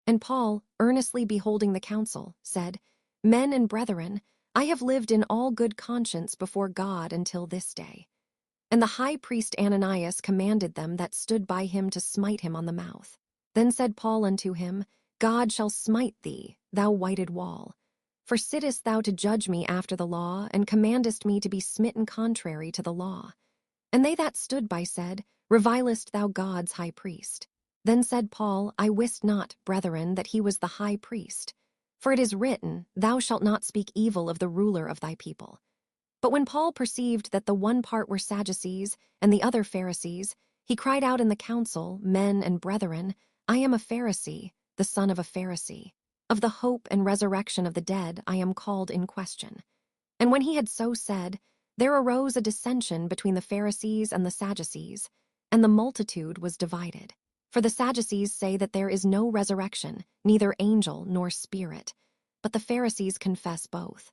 And Paul, earnestly beholding the council, said, Men and brethren, I have lived in all good conscience before God until this day. And the high priest Ananias commanded them that stood by him to smite him on the mouth. Then said Paul unto him, God shall smite thee, thou whited wall. For sittest thou to judge me after the law, and commandest me to be smitten contrary to the law? And they that stood by said, Revilest thou God's high priest? Then said Paul, I wist not, brethren, that he was the high priest. For it is written, Thou shalt not speak evil of the ruler of thy people. But when Paul perceived that the one part were Sadducees and the other Pharisees, he cried out in the council, Men and brethren, I am a Pharisee, the son of a Pharisee. Of the hope and resurrection of the dead I am called in question. And when he had so said, there arose a dissension between the Pharisees and the Sadducees, and the multitude was divided. For the Sadducees say that there is no resurrection, neither angel nor spirit, but the Pharisees confess both.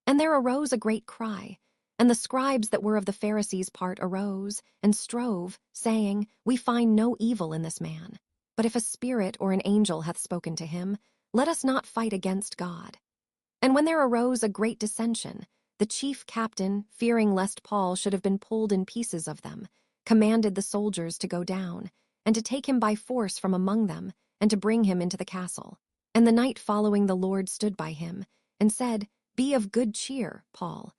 And there arose a great cry, and the scribes that were of the Pharisees' part arose and strove, saying, We find no evil in this man. But if a spirit or an angel hath spoken to him, let us not fight against God. And when there arose a great dissension, the chief captain, fearing lest Paul should have been pulled in pieces of them, commanded the soldiers to go down, and to take him by force from among them, and to bring him into the castle. And the night following the Lord stood by him, and said, Be of good cheer, Paul.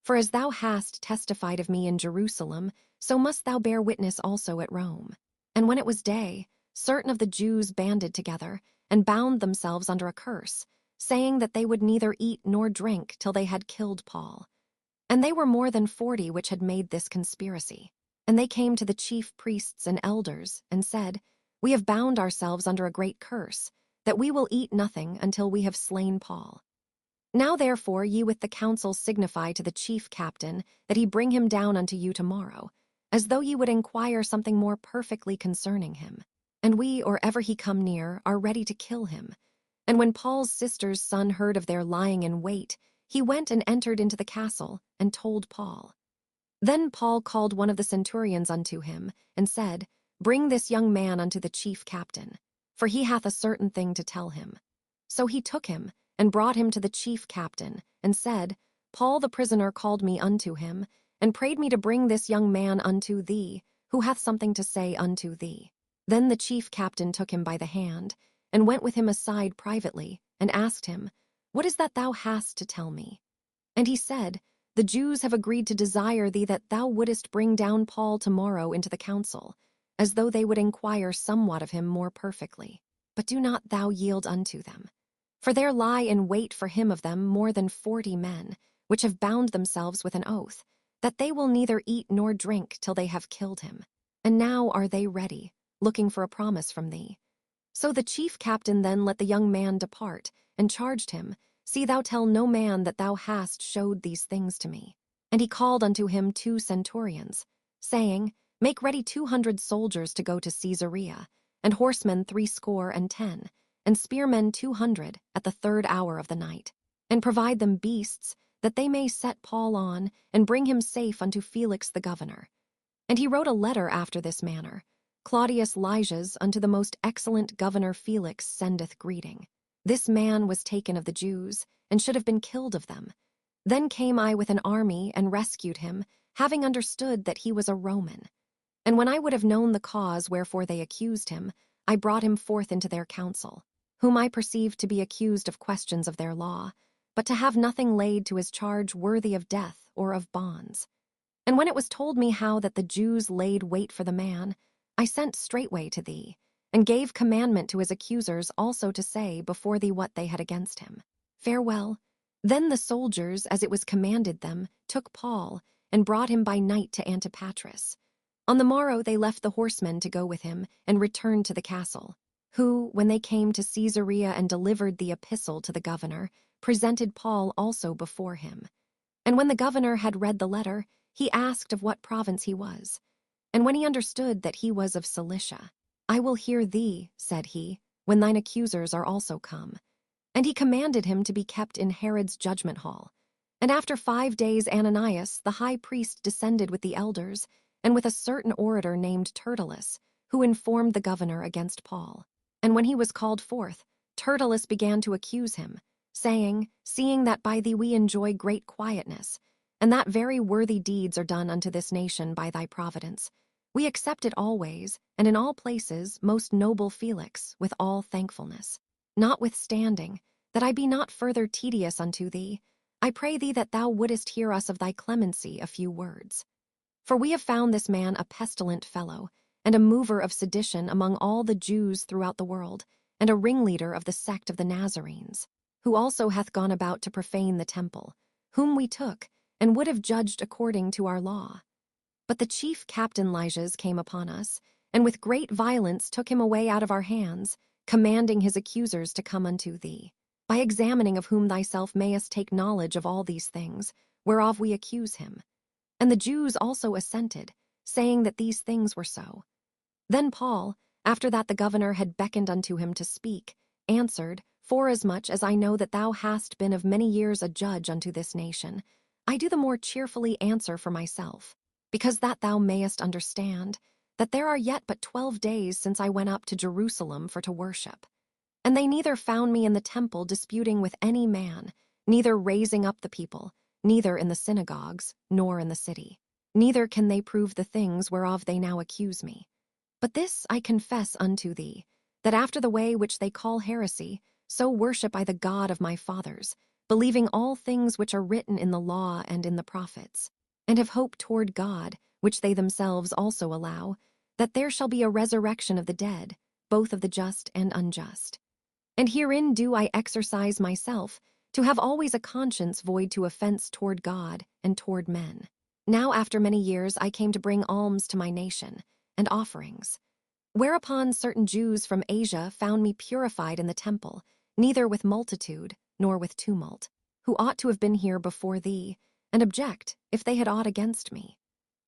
For as thou hast testified of me in Jerusalem, so must thou bear witness also at Rome. And when it was day, certain of the Jews banded together, and bound themselves under a curse, saying that they would neither eat nor drink till they had killed Paul. And they were more than 40 which had made this conspiracy. And they came to the chief priests and elders, and said, We have bound ourselves under a great curse, that we will eat nothing until we have slain Paul. Now therefore ye with the council signify to the chief captain that he bring him down unto you tomorrow, as though ye would inquire something more perfectly concerning him. And we, or ever he come near, are ready to kill him. And when Paul's sister's son heard of their lying in wait, he went and entered into the castle, and told Paul. Then Paul called one of the centurions unto him, and said, Bring this young man unto the chief captain, for he hath a certain thing to tell him. So he took him, and brought him to the chief captain, and said, Paul the prisoner called me unto him, and prayed me to bring this young man unto thee, who hath something to say unto thee. Then the chief captain took him by the hand, and went with him aside privately, and asked him, What is that thou hast to tell me? And he said, The Jews have agreed to desire thee that thou wouldest bring down Paul tomorrow into the council, as though they would inquire somewhat of him more perfectly. But do not thou yield unto them. For there lie in wait for him of them more than 40 men, which have bound themselves with an oath, that they will neither eat nor drink till they have killed him. And now are they ready, looking for a promise from thee. So the chief captain then let the young man depart, and charged him, See thou tell no man that thou hast showed these things to me. And he called unto him 2 centurions, saying, Make ready 200 soldiers to go to Caesarea, and horsemen 60, and spearmen 200 at the 3rd hour of the night, and provide them beasts, that they may set Paul on, and bring him safe unto Felix the governor. And he wrote a letter after this manner, Claudius Lysias unto the most excellent governor Felix sendeth greeting. This man was taken of the Jews, and should have been killed of them. Then came I with an army, and rescued him, having understood that he was a Roman. And when I would have known the cause wherefore they accused him, I brought him forth into their council, whom I perceived to be accused of questions of their law, but to have nothing laid to his charge worthy of death or of bonds. And when it was told me how that the Jews laid wait for the man, I sent straightway to thee, and gave commandment to his accusers also to say before thee what they had against him. Farewell. Then the soldiers, as it was commanded them, took Paul, and brought him by night to Antipatris. On the morrow they left the horsemen to go with him, and returned to the castle, who, when they came to Caesarea and delivered the epistle to the governor, presented Paul also before him. And when the governor had read the letter, he asked of what province he was. And when he understood that he was of Cilicia, I will hear thee, said he, when thine accusers are also come. And he commanded him to be kept in Herod's judgment hall. And after 5 days Ananias, the high priest, descended with the elders, and with a certain orator named Tertullus, who informed the governor against Paul. And when he was called forth, Tertullus began to accuse him, saying, Seeing that by thee we enjoy great quietness, and that very worthy deeds are done unto this nation by thy providence, we accept it always, and in all places, most noble Felix, with all thankfulness. Notwithstanding, that I be not further tedious unto thee, I pray thee that thou wouldest hear us of thy clemency a few words. For we have found this man a pestilent fellow, and a mover of sedition among all the Jews throughout the world, and a ringleader of the sect of the Nazarenes, who also hath gone about to profane the temple, whom we took, and would have judged according to our law. But the chief captain Lysias came upon us, and with great violence took him away out of our hands, commanding his accusers to come unto thee, by examining of whom thyself mayest take knowledge of all these things, whereof we accuse him. And the Jews also assented, saying that these things were so. Then Paul, after that the governor had beckoned unto him to speak, answered, Forasmuch as I know that thou hast been of many years a judge unto this nation, I do the more cheerfully answer for myself, because that thou mayest understand that there are yet but 12 days since I went up to Jerusalem for to worship. And they neither found me in the temple disputing with any man, neither raising up the people, neither in the synagogues, nor in the city. Neither can they prove the things whereof they now accuse me. But this I confess unto thee, that after the way which they call heresy, so worship I the God of my fathers, believing all things which are written in the law and in the prophets, and have hope toward God, which they themselves also allow, that there shall be a resurrection of the dead, both of the just and unjust. And herein do I exercise myself, to have always a conscience void to offense toward God and toward men. Now after many years I came to bring alms to my nation, and offerings. Whereupon certain Jews from Asia found me purified in the temple, neither with multitude, nor with tumult, who ought to have been here before thee, and object, if they had aught against me.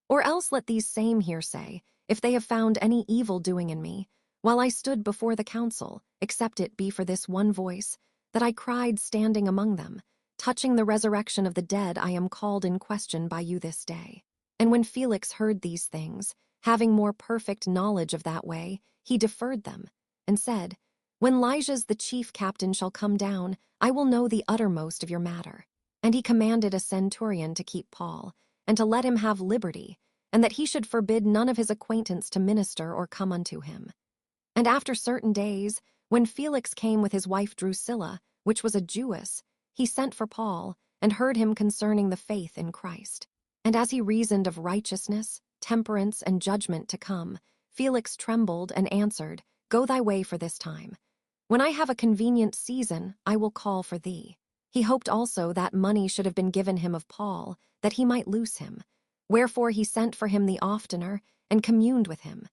Or else let these same here say, if they have found any evil doing in me, while I stood before the council, except it be for this one voice, that I cried standing among them, touching the resurrection of the dead I am called in question by you this day. And when Felix heard these things, having more perfect knowledge of that way, he deferred them, and said, When Lysias the chief captain shall come down, I will know the uttermost of your matter. And he commanded a centurion to keep Paul, and to let him have liberty, and that he should forbid none of his acquaintance to minister or come unto him. And after certain days, when Felix came with his wife Drusilla, which was a Jewess, he sent for Paul, and heard him concerning the faith in Christ. And as he reasoned of righteousness, temperance, and judgment to come, Felix trembled and answered, Go thy way for this time. When I have a convenient season, I will call for thee. He hoped also that money should have been given him of Paul, that he might loose him. Wherefore he sent for him the oftener, and communed with him.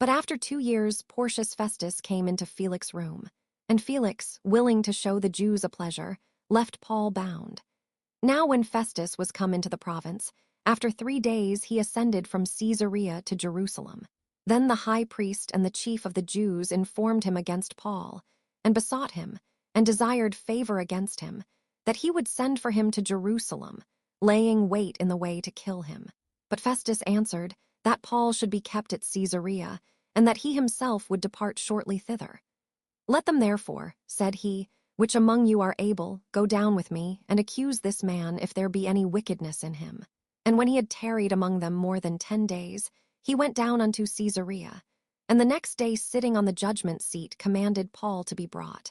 But after 2 years Porcius Festus came into Felix's room, and Felix, willing to show the Jews a pleasure, left Paul bound. Now when Festus was come into the province, after 3 days he ascended from Caesarea to Jerusalem. Then the high priest and the chief of the Jews informed him against Paul, and besought him, and desired favor against him, that he would send for him to Jerusalem, laying wait in the way to kill him. But Festus answered, that Paul should be kept at Caesarea, and that he himself would depart shortly thither. Let them therefore, said he, which among you are able, go down with me, and accuse this man if there be any wickedness in him. And when he had tarried among them more than 10 days, he went down unto Caesarea, and the next day sitting on the judgment seat commanded Paul to be brought.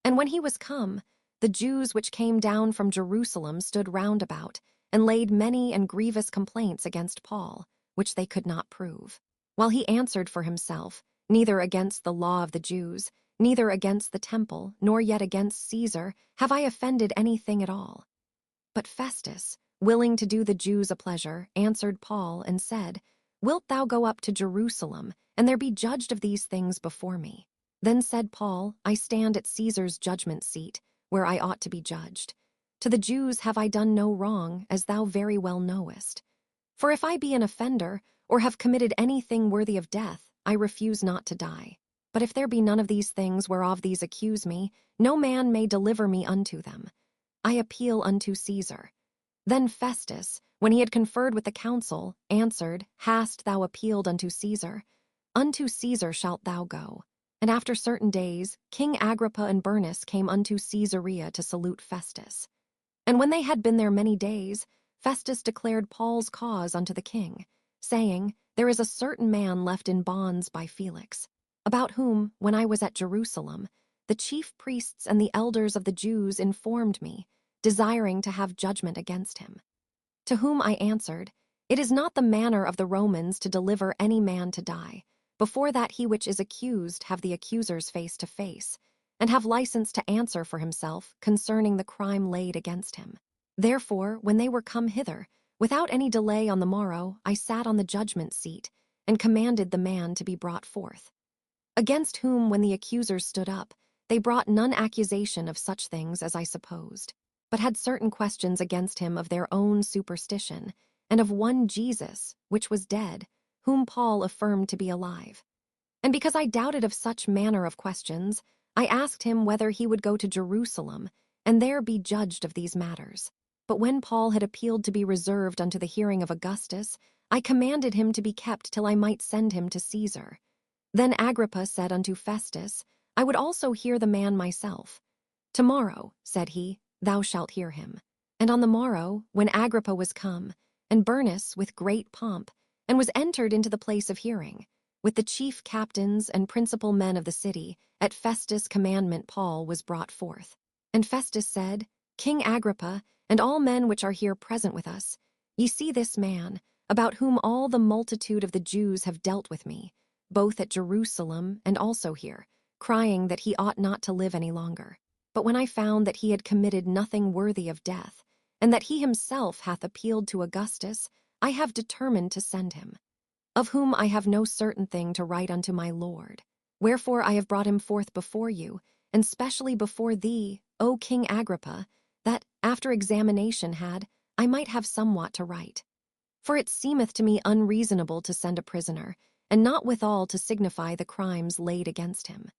And when he was come, the Jews which came down from Jerusalem stood round about, and laid many and grievous complaints against Paul, which they could not prove. While he answered for himself, neither against the law of the Jews, neither against the temple, nor yet against Caesar, have I offended anything at all. But Festus, willing to do the Jews a pleasure, answered Paul and said, Wilt thou go up to Jerusalem, and there be judged of these things before me? Then said Paul, I stand at Caesar's judgment seat, where I ought to be judged. To the Jews have I done no wrong, as thou very well knowest. For if I be an offender, or have committed anything worthy of death, I refuse not to die. But if there be none of these things whereof these accuse me, no man may deliver me unto them. I appeal unto Caesar. Then Festus, when he had conferred with the council, answered, Hast thou appealed unto Caesar? Unto Caesar shalt thou go. And after certain days, King Agrippa and Bernice came unto Caesarea to salute Festus. And when they had been there many days, Festus declared Paul's cause unto the king, saying, There is a certain man left in bonds by Felix, about whom, when I was at Jerusalem, the chief priests and the elders of the Jews informed me, desiring to have judgment against him. To whom I answered, It is not the manner of the Romans to deliver any man to die, before that he which is accused have the accusers face to face, and have license to answer for himself concerning the crime laid against him. Therefore, when they were come hither, without any delay on the morrow, I sat on the judgment seat, and commanded the man to be brought forth. Against whom, when the accusers stood up, they brought none accusation of such things as I supposed, but had certain questions against him of their own superstition, and of one Jesus, which was dead, whom Paul affirmed to be alive. And because I doubted of such manner of questions, I asked him whether he would go to Jerusalem, and there be judged of these matters. But when Paul had appealed to be reserved unto the hearing of Augustus, I commanded him to be kept till I might send him to Caesar. Then Agrippa said unto Festus, I would also hear the man myself. Tomorrow, said he, thou shalt hear him. And on the morrow, when Agrippa was come, and Bernice with great pomp, and was entered into the place of hearing, with the chief captains and principal men of the city, at Festus' commandment Paul was brought forth. And Festus said, King Agrippa, and all men which are here present with us, ye see this man, about whom all the multitude of the Jews have dealt with me, both at Jerusalem and also here, crying that he ought not to live any longer. But when I found that he had committed nothing worthy of death, and that he himself hath appealed to Augustus, I have determined to send him, of whom I have no certain thing to write unto my Lord. Wherefore I have brought him forth before you, and specially before thee, O King Agrippa, that, after examination had, I might have somewhat to write. For it seemeth to me unreasonable to send a prisoner, and not withal to signify the crimes laid against him.